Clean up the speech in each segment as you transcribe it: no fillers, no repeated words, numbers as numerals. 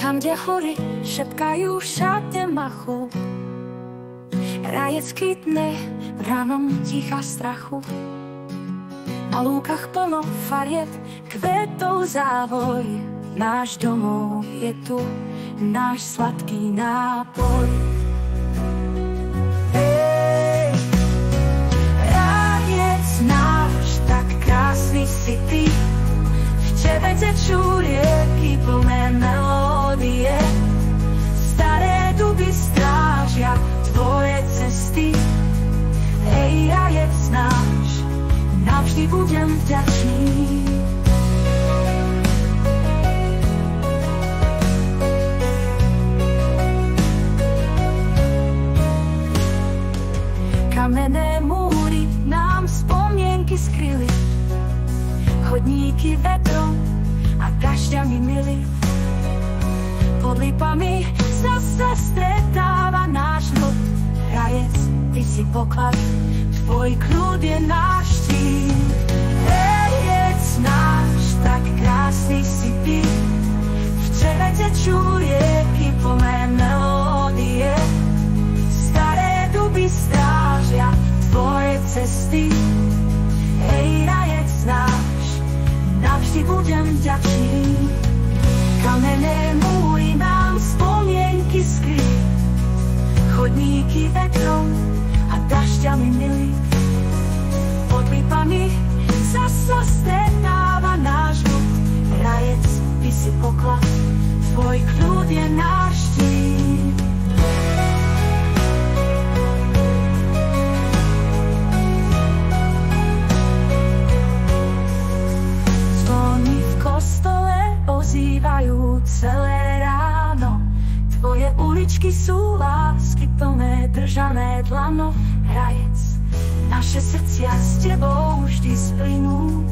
Tam, kde hory šepkajú všade machu, rajec kvitne v ranom ticha strachu. Na lúkach plno farieb, kvetov závoj, náš domov je tu, náš sladký nápoj. Rajec náš, tak krásny si ty, v tebe tečú rieky plné melódie. Staré duby strážia tvoje cesty. Ej, rajec náš, navždy budem vďačný. Kamenné múry nám spomienky skryli, chodníky vetrom a dažďami mili. Pod lipami zase stretáva náš ľud. Rajec, ty si poklad, tvoj kľud je náš štít. Rajec náš, tak krásny si ty, v tebe tečú rieky plné melódie. Staré duby strážia tvoje cesty. Ej, rajec náš, navždy budem vďačný. Kamenné múry nám spomienky skryli, chodníky vetrom a dažďami mili. Pod lipami zasa stretáva náš ľud. Rajec, ty si poklad, tvoj kľud je náš štít. Zvony v kostole ozývajú celé ráno. Tvoje uličky sú lásky plné, držané dlano. Rajec, naše srdcia s tebou vždy splynú.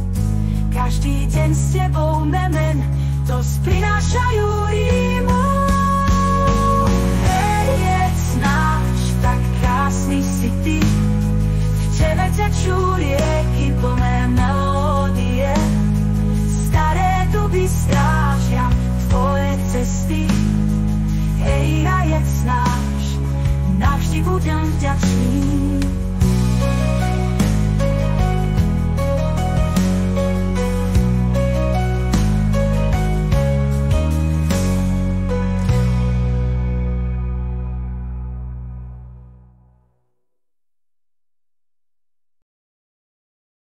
Každý deň s tebou memen, to prinášajú rímu. Rajec náš, tak krásny si ty, v tebe tečú rieky plné melódie. Staré duby strážia tvoje cesty. Ej, rajec náš, navždy budem vďačný.